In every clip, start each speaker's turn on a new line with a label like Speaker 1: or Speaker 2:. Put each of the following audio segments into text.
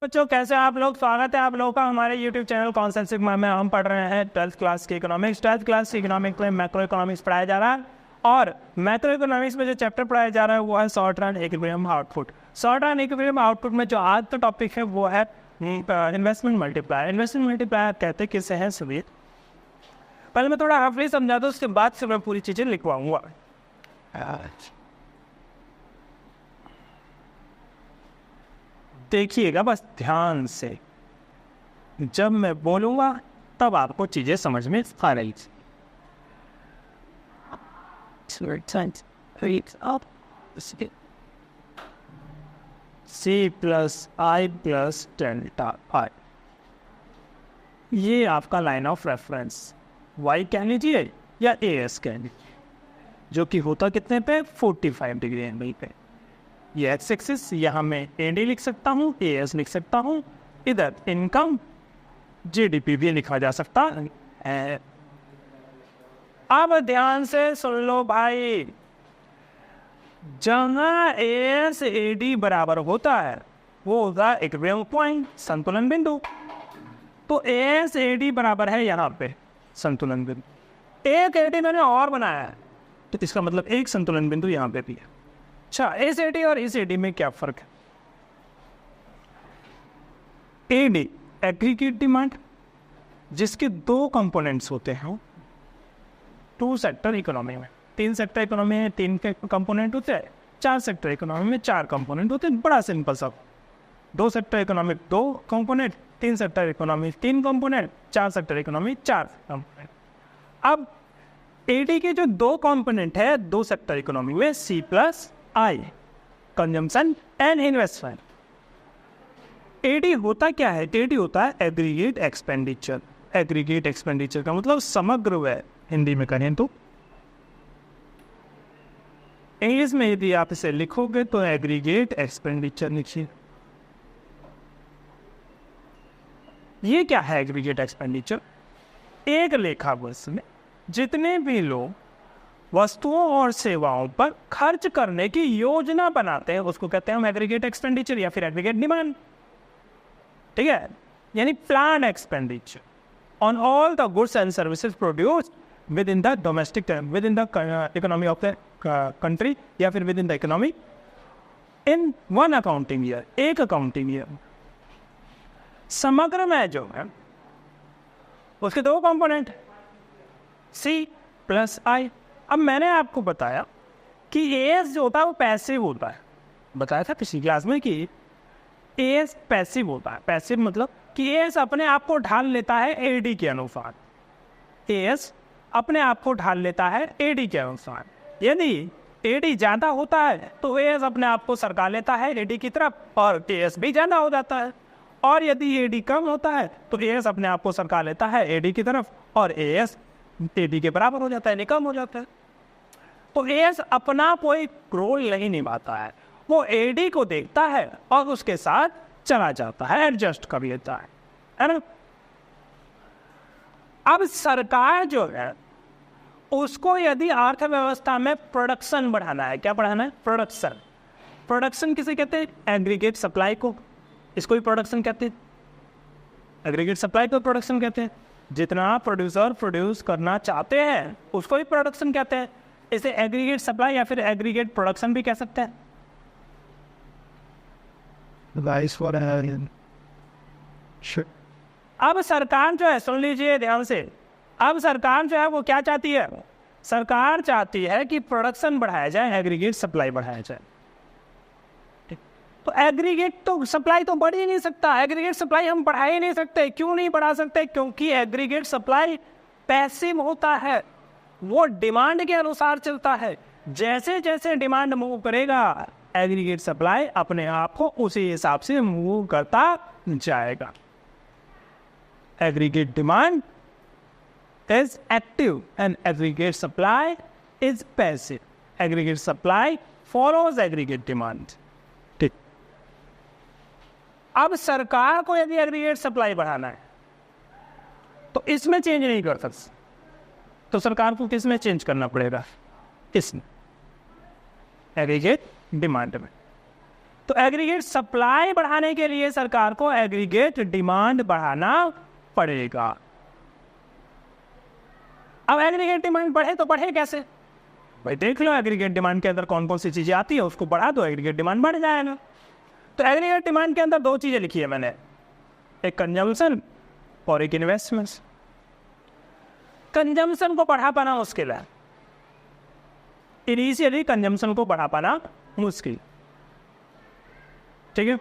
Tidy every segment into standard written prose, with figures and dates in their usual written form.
Speaker 1: बच्चों कैसे हैं आप लोग। स्वागत है आप लोगों का हमारे YouTube चैनल कॉन्सेप्ट सिग्मा में। हम पढ़ रहे हैं 12th क्लास की इकोनॉमिक्स। 12th क्लास की इकोनॉमिक्स में मैक्रो इकोनॉमिक्स पढ़ाया जा रहा है और मैक्रो इकोनॉमिक्स में जो चैप्टर पढ़ाया जा रहा है वो है short run equilibrium output. Short run equilibrium output में जो आज का टॉपिक है वो है इन्वेस्टमेंट मल्टीप्लायर। इन्वेस्टमेंट मल्टीप्लायर कहते किसे हैं सभी। पहले मैं थोड़ा हफली समझा दूँ, उसके बाद से मैं पूरी चीज़ें लिखवाऊंगा। देखिएगा बस ध्यान से, जब मैं बोलूंगा तब आपको चीजें समझ में आ रही। C plus I plus delta I, ये आपका लाइन ऑफ रेफरेंस वाई कह लीजिए या ए एस कह लीजिए, जो कि होता कितने पे 45 डिग्री एंगल पे। ये एक्स एक्सिस, यहाँ मैं एडी लिख सकता हूँ, ए एस लिख सकता हूँ, इधर इनकम जीडीपी भी लिखा जा सकता है। अब ध्यान से सुन लो भाई, जहाँ ए एस ए डी बराबर होता है वो होता है इक्विलिब्रियम पॉइंट, संतुलन बिंदु। तो ए एस ए डी बराबर है यहाँ पे संतुलन बिंदु। एक ए डी मैंने और बनाया है तो इसका मतलब एक संतुलन बिंदु यहाँ पे भी है। अच्छा, इस एडी और इस एडी में क्या फर्क है? एडी एग्रीगेट डिमांड, जिसके दो कंपोनेंट्स होते हैं टू सेक्टर इकोनॉमी में। 3 सेक्टर इकोनॉमी में 3 के कंपोनेंट होते हैं, 4 सेक्टर इकोनॉमी में 4 कंपोनेंट होते हैं। बड़ा सिंपल सा। 2 sector economy 2 component, 3 sector economy 3 component, 4 sector economy 4 component. अब एडी के जो 2 कंपोनेंट है 2 सेक्टर इकोनॉमी में, C plus I, consumption and investment. AD होता क्या है? एडी होता है एग्रीगेट एक्सपेंडिचर। एग्रीगेट एक्सपेंडिचर का मतलब समग्र व्यय, हिंदी में कहें तो। इंग्लिश में यदि आप इसे लिखोगे तो एग्रीगेट एक्सपेंडिचर लिखिए। ये क्या है एग्रीगेट एक्सपेंडिचर? एक लेखा वर्ष में जितने भी लोग वस्तुओं और सेवाओं पर खर्च करने की योजना बनाते हैं उसको कहते हैं हम एग्रीगेट एक्सपेंडिचर या फिर एग्रीगेट डिमांड। ठीक है, यानी plan expenditure on all the goods and services produced with in the domestic, with in the economy of the country या फिर with in the economy in one accounting year, एक accounting year. समग्र में जो है उसके 2 कंपोनेंट सी प्लस आई। अब मैंने आपको बताया कि एएस जो होता है वो पैसिव होता है। बताया था पिछली क्लास में कि एएस पैसिव होता है। पैसिव मतलब कि एएस अपने आप को ढाल लेता है एडी के अनुसार। एएस अपने आप को ढाल लेता है एडी के अनुसार। यदि एडी ज़्यादा होता है तो एएस अपने आप को सरका लेता है एडी की तरफ और एएस भी ज़्यादा हो जाता है। और यदि एडी कम होता है तो एएस अपने आप को सरका लेता है एडी की तरफ और एएस एडी के बराबर हो जाता है, कम हो जाता है। तो एएस अपना कोई रोल नहीं निभाता है, वो एडी को देखता है और उसके साथ चला जाता है, एडजस्ट कर लेता है ना। अब सरकार जो है उसको यदि अर्थव्यवस्था में प्रोडक्शन बढ़ाना है, क्या बढ़ाना है? प्रोडक्शन। प्रोडक्शन किसे कहते हैं? एग्रीगेट सप्लाई को, इसको भी प्रोडक्शन कहते हैं। एग्रीगेट सप्लाई को प्रोडक्शन कहते हैं। जितना प्रोड्यूसर प्रोड्यूस करना चाहते हैं उसको भी प्रोडक्शन कहते हैं। इसे एग्रीगेट सप्लाई या फिर एग्रीगेट प्रोडक्शन भी कह सकते हैं। अब सरकार जो है, सुन लीजिए ध्यान से, अब सरकार जो है वो क्या चाहती है? सरकार चाहती है कि प्रोडक्शन बढ़ाया जाए, एग्रीगेट सप्लाई बढ़ाया जाए। तो एग्रीगेट तो सप्लाई तो बढ़ ही नहीं सकता, एग्रीगेट सप्लाई हम बढ़ा ही नहीं सकते। क्यों नहीं बढ़ा सकते? क्योंकि एग्रीगेट सप्लाई पैसिव होता है, वो डिमांड के अनुसार चलता है। जैसे जैसे डिमांड मूव करेगा एग्रीगेट सप्लाई अपने आप को उसी हिसाब से मूव करता जाएगा। Aggregate demand is active and aggregate supply is passive. Aggregate supply follows aggregate demand. ठीक, अब सरकार को यदि एग्रीगेट सप्लाई बढ़ाना है तो इसमें चेंज नहीं कर सकती, तो सरकार को किस में चेंज करना पड़ेगा? किसमें? एग्रीगेट डिमांड में। तो एग्रीगेट सप्लाई बढ़ाने के लिए सरकार को एग्रीगेट डिमांड बढ़ाना पड़ेगा। अब एग्रीगेट डिमांड बढ़े तो बढ़े कैसे? भाई देख लो एग्रीगेट डिमांड के अंदर कौन कौन सी चीजें आती है, उसको बढ़ा दो, एग्रीगेट डिमांड बढ़ जाएगा। तो एग्रीगेट डिमांड के अंदर 2 चीजें लिखी है मैंने, एक कंजम्पशन और एक इन्वेस्टमेंट। कंजम्पशन को बढ़ा पाना मुश्किल है, इनिशियली कंजम्पशन को बढ़ा पाना मुश्किल, ठीक है।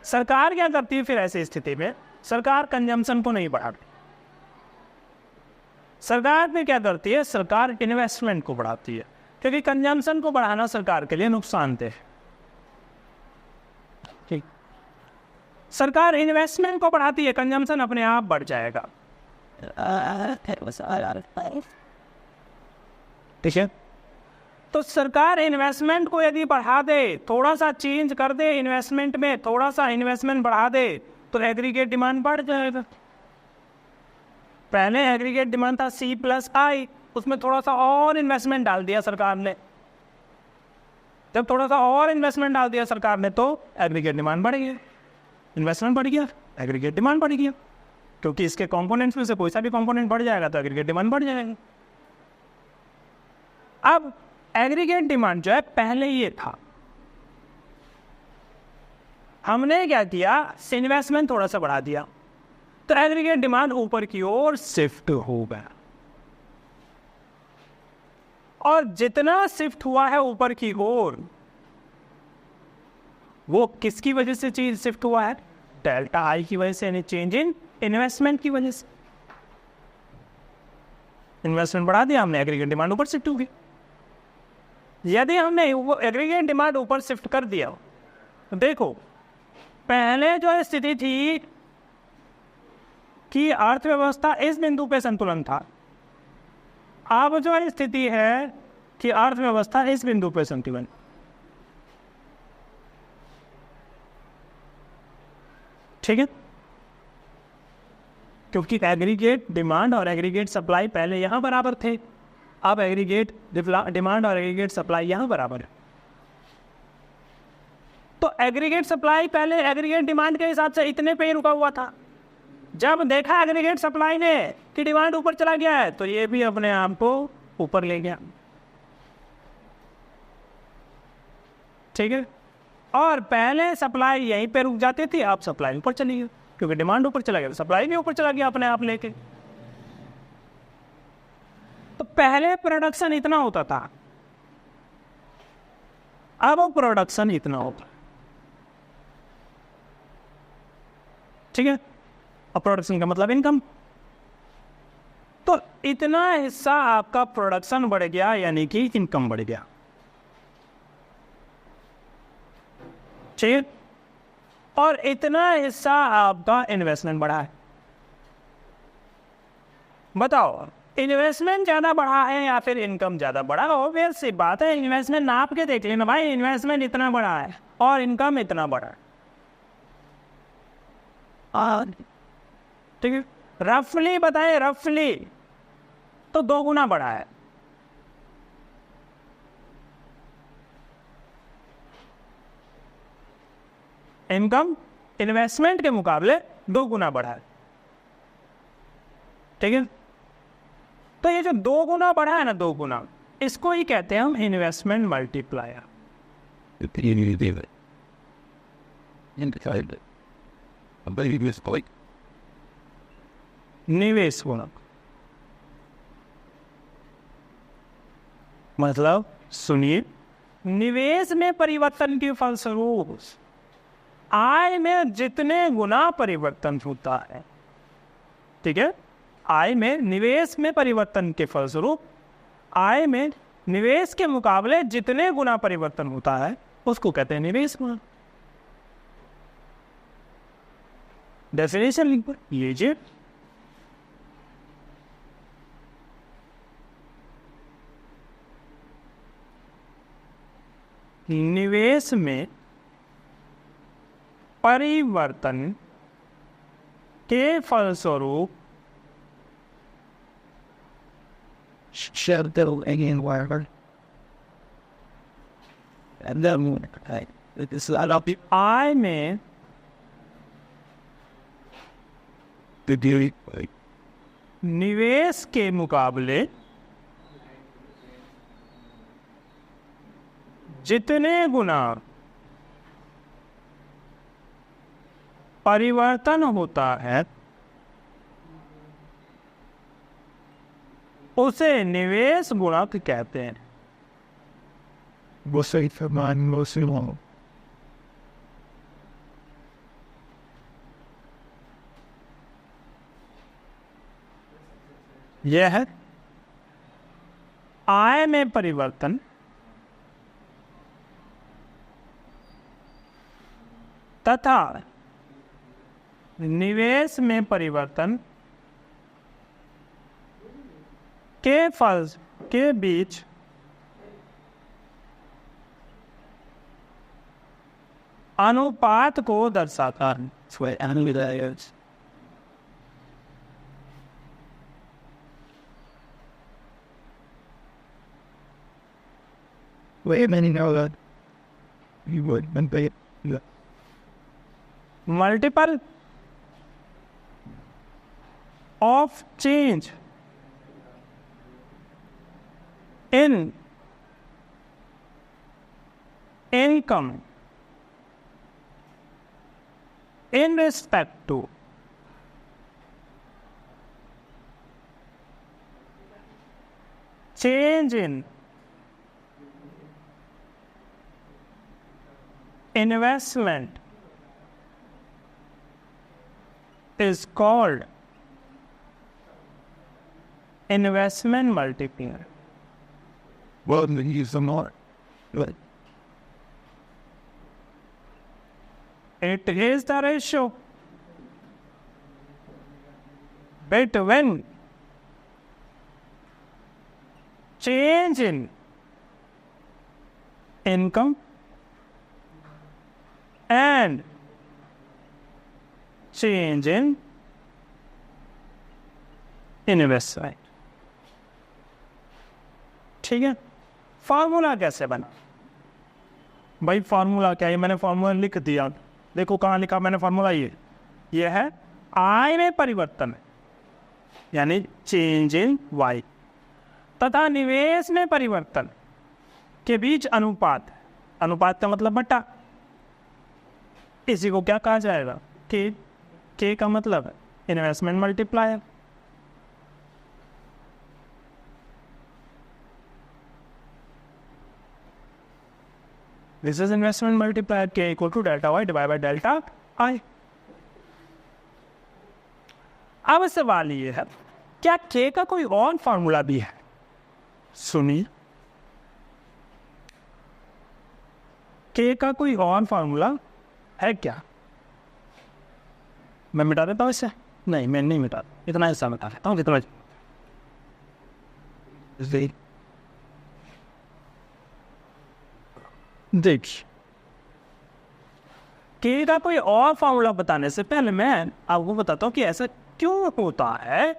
Speaker 1: सरकार क्या करती है फिर ऐसी स्थिति में? सरकार कंजम्पशन को नहीं बढ़ाती, सरकार में क्या करती है? सरकार इन्वेस्टमेंट को बढ़ाती है, क्योंकि कंजम्पशन को बढ़ाना सरकार के लिए नुकसानदेह है, ठीक। सरकार इन्वेस्टमेंट को बढ़ाती है, कंजम्पशन अपने आप बढ़ जाएगा, ठीक है। तो सरकार इन्वेस्टमेंट को यदि बढ़ा दे, थोड़ा सा चेंज कर दे इन्वेस्टमेंट में, थोड़ा सा इन्वेस्टमेंट बढ़ा दे, तो एग्रीगेट डिमांड बढ़ जाएगा। पहले एग्रीगेट डिमांड था C+I, उसमें थोड़ा सा और इन्वेस्टमेंट डाल दिया सरकार ने। जब थोड़ा सा और इन्वेस्टमेंट डाल दिया सरकार ने तो एग्रीगेट डिमांड बढ़ गया, इन्वेस्टमेंट बढ़ गया, एग्रीगेट डिमांड बढ़ गया, क्योंकि इसके कंपोनेंट्स में से कोई सा भी कंपोनेंट बढ़ जाएगा तो एग्रीगेट डिमांड बढ़ जाएगा। अब एग्रीगेट डिमांड जो है पहले ये था, हमने क्या किया? इन्वेस्टमेंट थोड़ा सा बढ़ा दिया, तो एग्रीगेट डिमांड ऊपर की ओर शिफ्ट हो गया। और जितना शिफ्ट हुआ है ऊपर की ओर, वो किसकी वजह से चीज शिफ्ट हुआ है? डेल्टा आई की वजह से, यानी चेंज इन इन्वेस्टमेंट की वजह से। इन्वेस्टमेंट बढ़ा दिया हमने, एग्रीगेट डिमांड ऊपर शिफ्ट हो गई। यदि हमने एग्रीगेट डिमांड ऊपर शिफ्ट कर दिया तो देखो, पहले जो स्थिति थी कि अर्थव्यवस्था इस बिंदु पे संतुलन था, अब जो स्थिति है कि अर्थव्यवस्था इस बिंदु पे संतुलन, ठीक है। क्योंकि एग्रीगेट डिमांड और एग्रीगेट सप्लाई पहले यहां बराबर थे, अब एग्रीगेट डिमांड और एग्रीगेट सप्लाई यहां बराबर है। तो एग्रीगेट सप्लाई पहले एग्रीगेट डिमांड के हिसाब से इतने पे ही रुका हुआ था। जब देखा एग्रीगेट सप्लाई ने कि डिमांड ऊपर चला गया है, तो ये भी अपने आप को ऊपर ले गया, ठीक है। और पहले सप्लाई यहीं पे रुक जाती थी, अब सप्लाई ऊपर चली गई, क्योंकि डिमांड ऊपर चला गया, सप्लाई भी ऊपर चला गया अपने आप लेके। तो पहले प्रोडक्शन इतना होता था, अब प्रोडक्शन इतना होता, ठीक है। अब प्रोडक्शन का मतलब इनकम, तो इतना हिस्सा आपका प्रोडक्शन बढ़ गया, यानी कि इनकम बढ़ गया, ठीक है। और इतना हिस्सा आपका इन्वेस्टमेंट बढ़ा है। बताओ इन्वेस्टमेंट ज्यादा बढ़ा है या फिर इनकम ज्यादा बढ़ा? ऑब्वियस सी बात है, इन्वेस्टमेंट नाप के देख लेना भाई, इन्वेस्टमेंट इतना बढ़ा है और इनकम इतना बढ़ा है, ठीक है। रफली बताए, रफली तो 2 गुना बढ़ा है। इनकम इन्वेस्टमेंट के मुकाबले 2 गुना बढ़ा है, ठीक है। तो ये जो 2 गुना बढ़ा है ना, 2 गुना, इसको ही कहते हैं हम इन्वेस्टमेंट मल्टीप्लायर। निवेश गुणक मतलब, सुनिए, निवेश में परिवर्तन के फलस्वरूप आय में जितने गुना परिवर्तन होता है, ठीक है, आय में निवेश में परिवर्तन के फलस्वरूप आय में निवेश के मुकाबले जितने गुना परिवर्तन होता है उसको कहते हैं निवेश गुणक। डेफिनेशन लिख लीजिए, निवेश में परिवर्तन के फलस्वरूप आय में निवेश के मुकाबले जितने गुना परिवर्तन होता है उसे निवेश गुणक कहते हैं। यह है आय में परिवर्तन तथा निवेश में परिवर्तन के फल के बीच अनुपात को दर्शाता है। Multiple of change in income in respect to change in investment is called investment multiplier.
Speaker 2: Well, then use them more. But
Speaker 1: It is the ratio between change in income and change in investment. ठीक है, formula कैसे बना भाई? Formula क्या है? मैंने formula लिख दिया, देखो कहाँ लिखा मैंने फार्मूला। ये है आय में परिवर्तन यानी चेंज इन वाई तथा निवेश में परिवर्तन के बीच अनुपात। अनुपात का मतलब बटा। इसी को क्या कहा जाएगा? के का मतलब है investment multiplier. This is investment multiplier K equal to delta Y divided by delta I. अब सवाल ये है, क्या K का कोई और फॉर्मूला भी है? सुनिए, K का कोई और फॉर्मूला है क्या? मैं मिटा देता हूँ इसे। नहीं, मैं नहीं मिटा, इतना हिस्सा मिटा देता हूँ जितना। देखिए, के का कोई और फॉर्मूला बताने से पहले मैं आपको बताता हूँ कि ऐसा क्यों होता है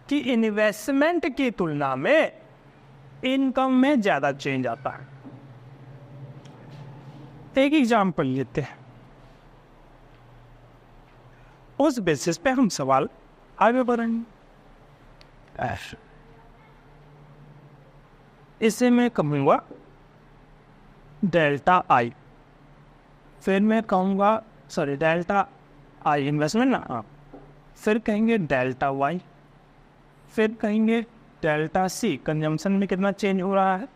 Speaker 1: कि इन्वेस्टमेंट की तुलना में इनकम में ज्यादा चेंज आता है। एक एग्जाम्पल लेते हैं, उस बेसिस पे हम सवाल आगे बढ़ेंगे। इसे मैं कहूँगा डेल्टा आई, फिर मैं कहूँगा डेल्टा आई इन्वेस्टमेंट ना, हाँ, फिर कहेंगे डेल्टा वाई, फिर कहेंगे डेल्टा सी कंजम्पशन में कितना चेंज हो रहा है,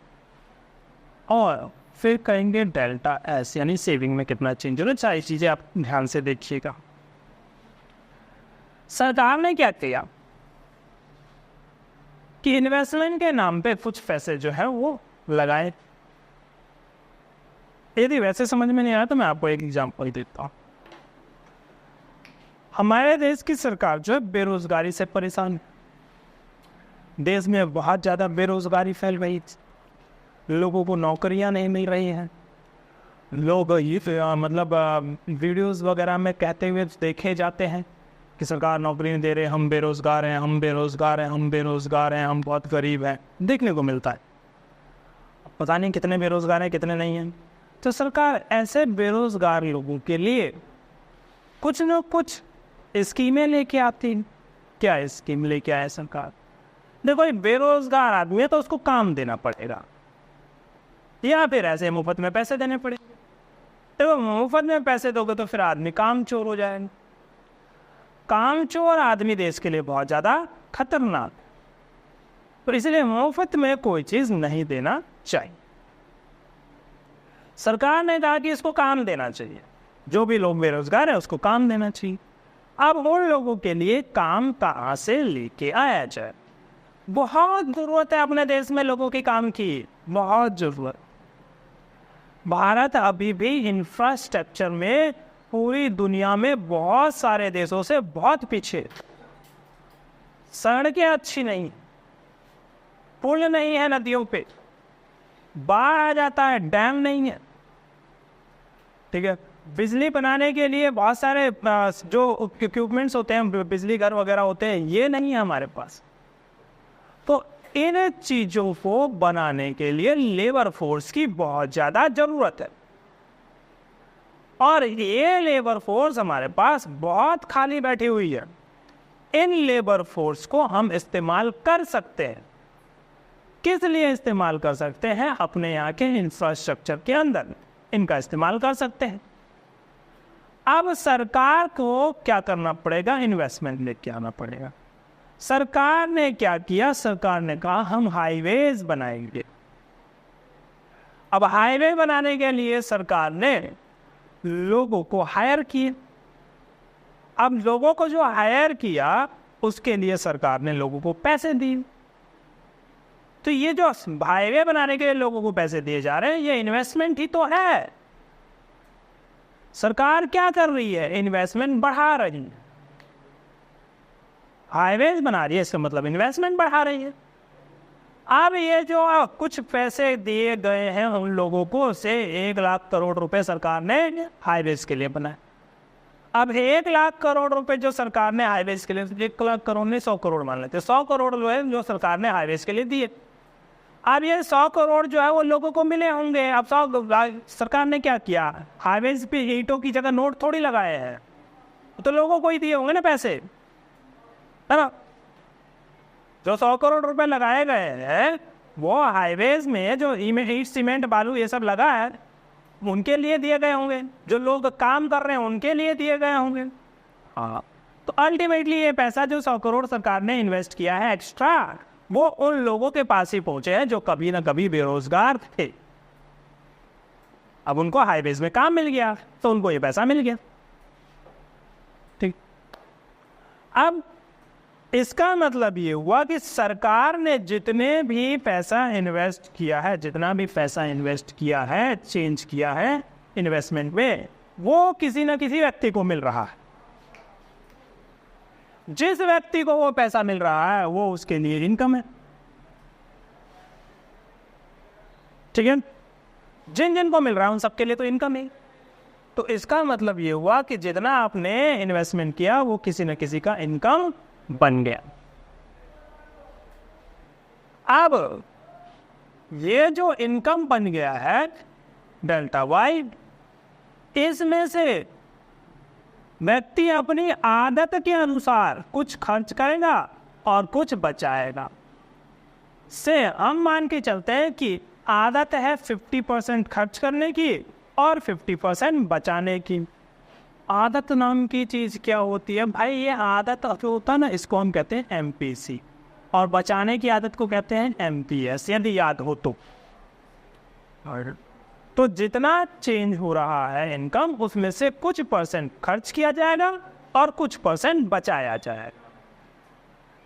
Speaker 1: और फिर कहेंगे डेल्टा एस यानी सेविंग में कितना चेंज हो रहा है। सारी चीज़ें आप ध्यान से देखिएगा। सरकार ने क्या किया कि इन्वेस्टमेंट के नाम पे कुछ पैसे जो है वो लगाए। यदि वैसे समझ में नहीं आया तो मैं आपको एक एग्जांपल देता हूँ। हमारे देश की सरकार जो है बेरोजगारी से परेशान है। देश में बहुत ज़्यादा बेरोजगारी फैल रही है, लोगों को नौकरियां नहीं मिल रही हैं। लोग ये मतलब वीडियोस वगैरह में कहते हुए देखे जाते हैं कि सरकार नौकरी नहीं दे रहे, हम बेरोजगार हैं, हम बेरोजगार हैं, हम बेरोजगार हैं, हम बहुत गरीब हैं, देखने को मिलता है। पता नहीं कितने बेरोजगार हैं कितने नहीं हैं। तो सरकार ऐसे बेरोजगार लोगों के लिए कुछ न कुछ स्कीमें लेके आती है। क्या स्कीम लेके आए सरकार? देखो, एक बेरोजगार आदमी है तो उसको काम देना पड़ेगा, या फिर ऐसे मुफ्त में पैसे देने पड़ेंगे। देखो, मुफ्त में पैसे दोगे तो फिर आदमी काम चोर हो जाएगा। काम चोर आदमी देश के लिए बहुत ज़्यादा खतरनाक, तो इसलिए मुफ्त में कोई चीज़ नहीं देना चाहिए। सरकार ने कहा कि इसको काम देना चाहिए, जो भी लोग बेरोजगार है उसको काम देना चाहिए। अब उन लोगों के लिए काम कहाँ से लेके आया जाए? बहुत ज़रूरत है अपने देश में लोगों की काम की, बहुत ज़रूरत। भारत अभी भी इंफ्रास्ट्रक्चर में पूरी दुनिया में बहुत सारे देशों से बहुत पीछे। सड़कें अच्छी नहीं, पुल नहीं है नदियों पे, बाढ़ आ जाता है, डैम नहीं है, ठीक है। बिजली बनाने के लिए बहुत सारे जो इक्विपमेंट्स होते हैं, बिजली घर वगैरह होते हैं, ये नहीं है हमारे पास। तो इन चीज़ों को बनाने के लिए लेबर फोर्स की बहुत ज़्यादा ज़रूरत है, और ये लेबर फोर्स हमारे पास बहुत खाली बैठी हुई है। इन लेबर फोर्स को हम इस्तेमाल कर सकते हैं। किस लिए इस्तेमाल कर सकते हैं? अपने यहाँ के इंफ्रास्ट्रक्चर के अंदर इनका इस्तेमाल कर सकते हैं। अब सरकार को क्या करना पड़ेगा? इन्वेस्टमेंट लेके आना पड़ेगा। सरकार ने क्या किया? सरकार ने कहा हम हाईवेज बनाएंगे। अब हाईवे बनाने के लिए सरकार ने लोगों को हायर किए। अब लोगों को जो हायर किया उसके लिए सरकार ने लोगों को पैसे दिए। तो ये जो हाईवे बनाने के लिए लोगों को पैसे दिए जा रहे हैं, ये इन्वेस्टमेंट ही तो है। सरकार क्या कर रही है? इन्वेस्टमेंट बढ़ा रही है। हाईवेज बना रही है, इसका मतलब इन्वेस्टमेंट बढ़ा रही है। अब ये जो कुछ पैसे दिए गए हैं उन लोगों को, से 1 लाख करोड़ रुपए सरकार ने हाईवेज के लिए बनाए। अब 1 लाख करोड़ रुपए जो सरकार ने हाईवेज के लिए, 1 लाख करोड़ नहीं 100 करोड़ मान लेते, 100 करोड़ जो सरकार ने हाईवेज के लिए दिए। अब ये 100 करोड़ जो है वो लोगों को मिले होंगे। अब सरकार ने क्या किया? हाईवेज पे ईंटों की जगह नोट थोड़ी लगाए हैं, तो लोगों को ही दिए होंगे ना पैसे, है ना। जो 100 करोड़ रुपए लगाए गए हैं वो हाईवेज में जो ईंट सीमेंट बालू ये सब लगा है उनके लिए दिए गए होंगे, जो लोग काम कर रहे हैं उनके लिए दिए गए होंगे। हाँ, तो अल्टीमेटली ये पैसा जो 100 करोड़ सरकार ने इन्वेस्ट किया है एक्स्ट्रा, वो उन लोगों के पास ही पहुंचे हैं जो कभी ना कभी बेरोजगार थे। अब उनको हाईवेज में काम मिल गया तो उनको ये पैसा मिल गया, ठीक। अब इसका मतलब ये हुआ कि सरकार ने जितने भी पैसा इन्वेस्ट किया है, जितना भी पैसा इन्वेस्ट किया है, चेंज किया है इन्वेस्टमेंट में, वो किसी न किसी व्यक्ति को मिल रहा है। जिस व्यक्ति को वो पैसा मिल रहा है वो उसके लिए इनकम है, ठीक है। जिन जिन को मिल रहा है उन सबके लिए तो इनकम है। तो इसका मतलब ये हुआ कि जितना आपने इन्वेस्टमेंट किया वो किसी न किसी का इनकम बन गया। अब ये जो इनकम बन गया है डेल्टा वाई, इसमें से व्यक्ति अपनी आदत के अनुसार कुछ खर्च करेगा और कुछ बचाएगा। से हम मान के चलते हैं कि आदत है 50% खर्च करने की और 50% बचाने की। आदत नाम की चीज़ क्या होती है भाई? ये आदत जो होता है ना, इसको हम कहते हैं MPC, और बचाने की आदत को कहते हैं MPS, यदि याद हो तो। और तो जितना चेंज हो रहा है इनकम, उसमें से कुछ परसेंट खर्च किया जाएगा और कुछ परसेंट बचाया जाएगा।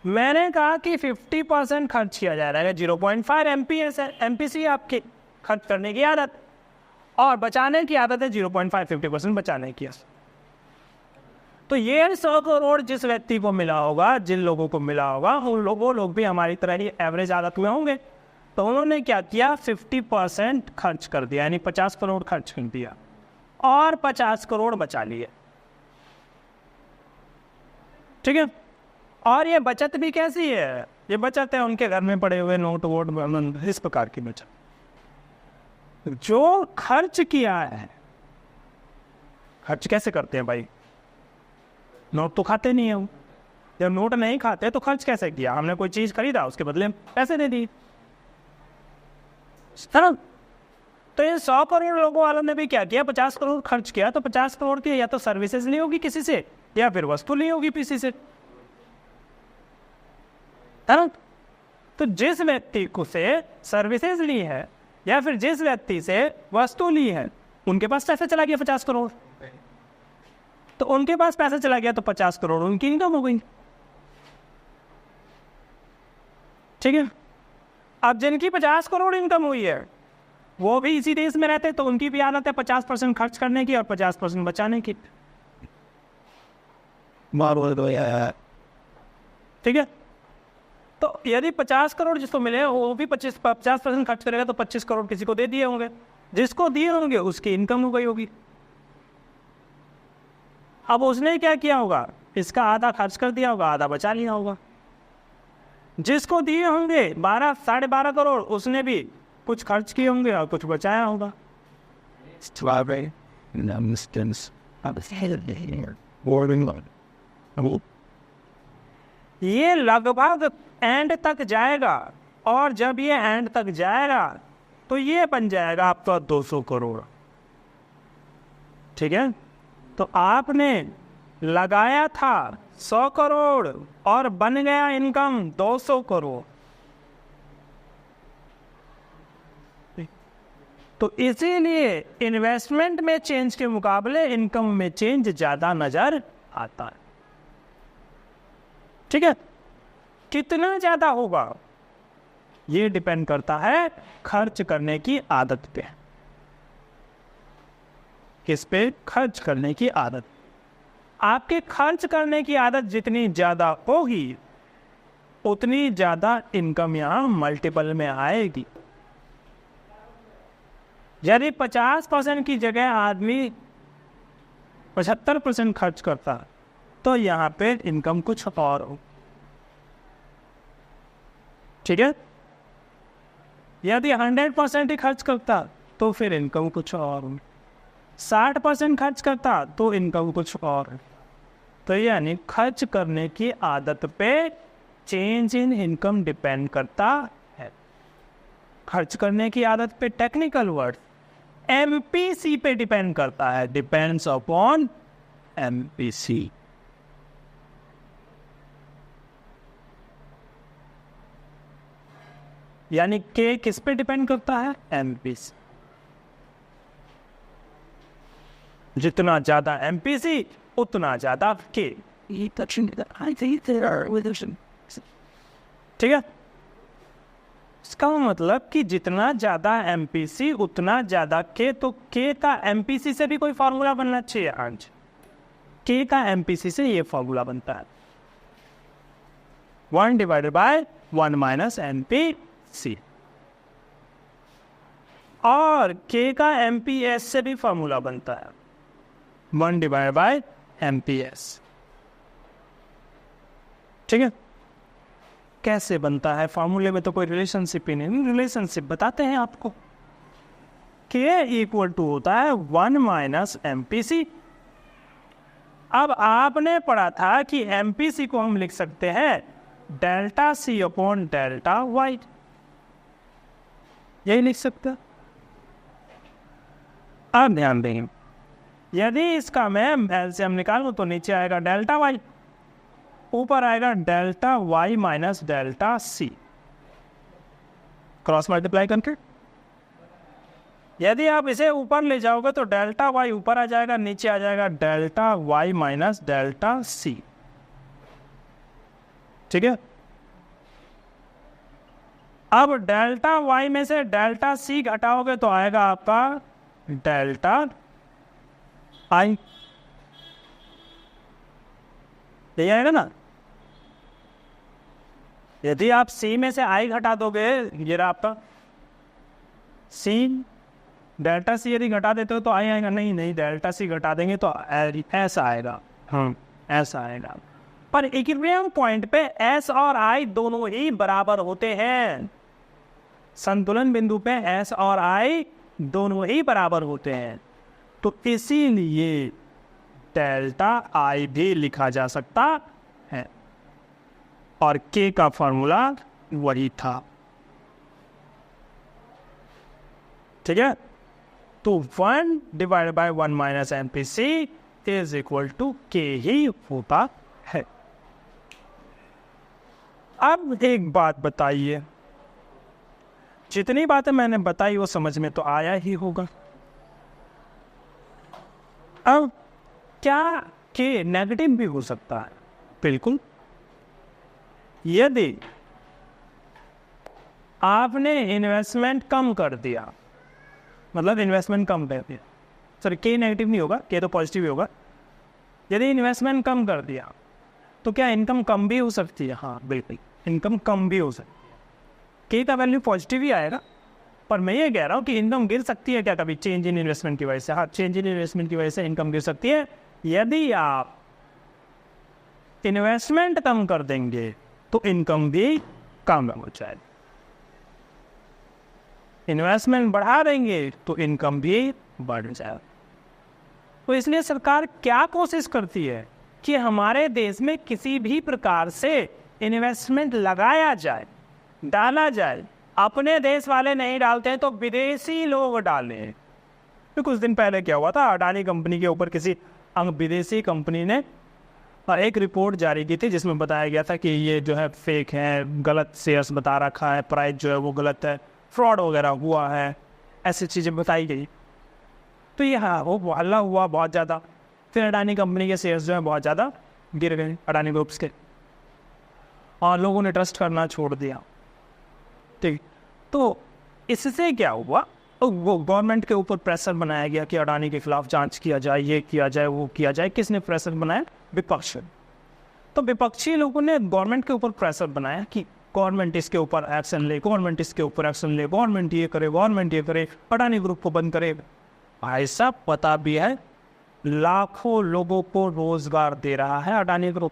Speaker 1: मैंने कहा कि 50% खर्च किया जा रहा है, 0.5 MPS है, MPC आपकी खर्च करने की आदत, और बचाने की आदत है 0.5, 50% बचाने की। तो ये 100 करोड़ जिस व्यक्ति को मिला होगा, जिन लोगों को मिला होगा, वो लोग भी हमारी तरह ही एवरेज आदत में होंगे। तो उन्होंने क्या किया? 50% खर्च कर दिया, यानी 50 करोड़ खर्च कर दिया और 50 करोड़ बचा लिए, ठीक है। और ये बचत भी कैसी है? ये बचत है उनके घर में पड़े हुए नोट वोट, इस प्रकार की बचत। जो खर्च किया है, खर्च कैसे करते हैं भाई? नोट तो खाते नहीं है वो। जब नोट नहीं खाते तो खर्च कैसे किया? हमने कोई चीज खरीदा, उसके बदले पैसे दे दिए, है ना? तो ये 100 करोड़ लोगों वालों ने भी क्या किया? 50 करोड़ खर्च किया। तो 50 करोड़ की या तो सर्विसेज ली होगी किसी से, या फिर वस्तु ली होगी किसी से, है ना? तो जिस व्यक्ति को से सर्विसेज ली है या फिर जिस व्यक्ति से वस्तु ली है, उनके पास पैसा चला गया 50 करोड़। तो उनके पास पैसा चला गया तो 50 करोड़ उनकी इनकम हो गई। ठीक है। अब जिनकी 50 करोड़ इनकम हुई है वो भी इसी देश में रहते, तो उनकी भी आदत है 50% खर्च करने की और 50% बचाने की। ठीक है। तो यदि 50 करोड़ जिसको मिले वो भी 50% खर्च करेगा तो 25 करोड़ किसी को दे दिए होंगे, जिसको दिए होंगे उसकी इनकम हो गई होगी। अब उसने क्या किया होगा? इसका आधा खर्च कर दिया होगा, आधा बचा लिया होगा। जिसको दिए होंगे 12-12.5 करोड़, उसने भी कुछ खर्च किए होंगे और कुछ बचाया होगा। ये लगभग एंड तक जाएगा, और जब ये एंड तक जाएगा तो ये बन जाएगा आपका 200 करोड़। ठीक है। तो आपने लगाया था 100 करोड़ और बन गया इनकम 200 करोड़। तो इसीलिए इन्वेस्टमेंट में चेंज के मुकाबले इनकम में चेंज ज्यादा नजर आता है। ठीक है। कितना ज्यादा होगा ये डिपेंड करता है खर्च करने की आदत पे। किस पे? खर्च करने की आदत। आपके खर्च करने की आदत जितनी ज्यादा होगी उतनी ज्यादा इनकम यहां मल्टीपल में आएगी। यदि 50% की जगह आदमी 75% खर्च करता तो यहां पे इनकम कुछ और हो। ठीक है। यदि 100% ही खर्च करता तो फिर इनकम कुछ और हो। 60% खर्च करता तो इनकम कुछ और है। तो यानी खर्च करने की आदत पे चेंज इन इनकम डिपेंड करता है। खर्च करने की आदत पे टेक्निकल वर्ड एमपीसी पे डिपेंड करता है, डिपेंड्स अपॉन एमपीसी। यानी के किस पे डिपेंड करता है? एमपीसी। जितना ज्यादा एमपीसी उतना ज्यादा के। ठीक है। इसका मतलब कि जितना ज्यादा एमपीसी उतना ज्यादा के। तो के का एमपीसी से भी कोई फार्मूला बनना चाहिए। आज के का एमपीसी से ये फार्मूला बनता है 1/1 - एमपीसी। और के का एमपीएस से भी फार्मूला बनता है 1/MPS। ठीक है। कैसे बनता है? फार्मूले में तो कोई रिलेशनशिप ही नहीं। रिलेशनशिप बताते हैं आपको। K = होता है 1 - MPC। अब आपने पढ़ा था कि MPC को हम लिख सकते हैं ΔC/ΔY। यही लिख सकते हैं। अब ध्यान देंगे, यदि इसका मैं एलसीएम निकालूं तो नीचे आएगा ΔY, ऊपर आएगा ΔY - ΔC। क्रॉस मल्टीप्लाई करके यदि आप इसे ऊपर ले जाओगे तो ΔY ऊपर आ जाएगा, नीचे आ जाएगा ΔY - ΔC। ठीक है। अब ΔY में से ΔC घटाओगे तो आएगा आपका ΔI। यही आएगा ना। यदि आप C में से I घटा दोगे, ये रहा आपका C, ΔC यदि घटा देते हो तो I आएगा। नहीं, ΔC घटा देंगे तो ऐसा आएगा। ऐसा आएगा। पर इक्विलिब्रियम पॉइंट पे S और I दोनों ही बराबर होते हैं। संतुलन बिंदु पे S और I दोनों ही बराबर होते हैं, तो इसीलिए डेल्टा आई भी लिखा जा सकता है और के का फॉर्मूला वही था। ठीक है, तो 1 divide by 1 minus MPC is equal to k ही होता है। अब एक बात बताइए, जितनी बातें मैंने बताई वो समझ में तो आया ही होगा। अब क्या के नेगेटिव भी हो सकता है? बिल्कुल। यदि आपने इन्वेस्टमेंट कम कर दिया, मतलब इन्वेस्टमेंट कम कर दिया, सॉरी के नेगेटिव नहीं होगा, के तो पॉजिटिव ही होगा। यदि इन्वेस्टमेंट कम कर दिया तो क्या इनकम कम भी हो सकती है? हाँ बिल्कुल, इनकम कम भी हो सकती है। के का वैल्यू पॉजिटिव ही आएगा, पर मैं ये कह रहा हूँ कि इनकम गिर सकती है क्या कभी चेंज इन इन्वेस्टमेंट की वजह से? हाँ, चेंज इन इन्वेस्टमेंट की वजह से इनकम गिर सकती है। यदि आप इन्वेस्टमेंट कम कर देंगे तो इनकम भी कम हो जाएगी, इन्वेस्टमेंट बढ़ा देंगे तो इनकम भी बढ़ जाएगा। तो इसलिए सरकार क्या कोशिश करती है कि हमारे देश में किसी भी प्रकार से इन्वेस्टमेंट लगाया जाए, डाला जाए। अपने देश वाले नहीं डालते हैं तो विदेशी लोग डालें। तो कुछ दिन पहले क्या हुआ था, अडानी कंपनी के ऊपर किसी विदेशी कंपनी ने एक रिपोर्ट जारी की थी जिसमें बताया गया था कि ये जो है फेक है, गलत शेयर्स बता रखा है, प्राइस जो है वो गलत है, फ्रॉड वगैरह हुआ है, ऐसी चीज़ें बताई गई। तो ये हाँ वो हल्ला हुआ बहुत ज़्यादा, फिर अडानी कंपनी के शेयर्स जो है बहुत ज़्यादा गिर गए, अडानी ग्रुप्स के, और लोगों ने ट्रस्ट करना छोड़ दिया। ठीक, तो इससे क्या हुआ, तो वो गवर्नमेंट के ऊपर प्रेशर बनाया गया कि अडानी के खिलाफ जांच किया जाए, ये किया जाए, वो किया जाए। किसने प्रेशर बनाया? विपक्ष। तो विपक्षी लोगों ने गवर्नमेंट के ऊपर प्रेशर बनाया कि गवर्नमेंट इसके ऊपर एक्शन ले, गवर्नमेंट इसके ऊपर एक्शन ले, गवर्नमेंट ये करे, गवर्नमेंट ये करे, अडानी ग्रुप को बंद करे। ऐसा पता भी है लाखों लोगों को रोजगार दे रहा है अडानी ग्रुप।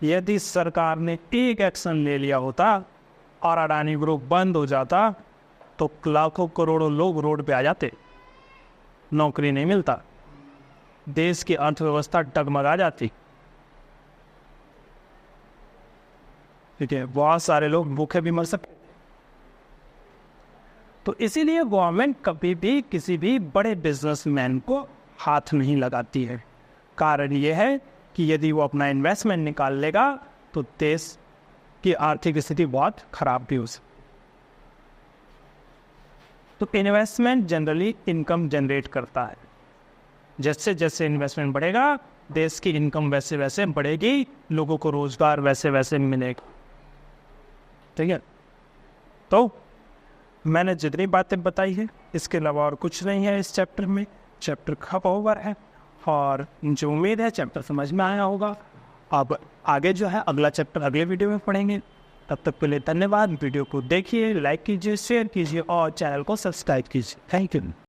Speaker 1: यदि सरकार ने एक एक्शन ले लिया होता और अडानी ग्रुप बंद हो जाता तो लाखों करोड़ों लोग रोड पे आ जाते, नौकरी नहीं मिलता, देश की अर्थव्यवस्था डगमगा जाती। ठीक है, बहुत सारे लोग भूखे भी मर सकते। तो इसीलिए गवर्नमेंट कभी भी किसी भी बड़े बिजनेसमैन को हाथ नहीं लगाती है। कारण यह है कि यदि वो अपना इन्वेस्टमेंट निकाल लेगा तो देश की आर्थिक स्थिति बहुत खराब भी हो सकती। तो इन्वेस्टमेंट जनरली इनकम जनरेट करता है। जैसे जैसे इन्वेस्टमेंट बढ़ेगा देश की इनकम वैसे वैसे बढ़ेगी, लोगों को रोजगार वैसे वैसे मिलेगा। ठीक है, तो मैंने जितनी बातें बताई है इसके अलावा और कुछ नहीं है इस चैप्टर में। चैप्टर खत्म ओवर है और मुझे उम्मीद है चैप्टर समझ में आया होगा। अब आगे जो है अगला चैप्टर अगले वीडियो में पढ़ेंगे। तब तक के लिए धन्यवाद। वीडियो को देखिए, लाइक कीजिए, शेयर कीजिए और चैनल को सब्सक्राइब कीजिए। Thank you.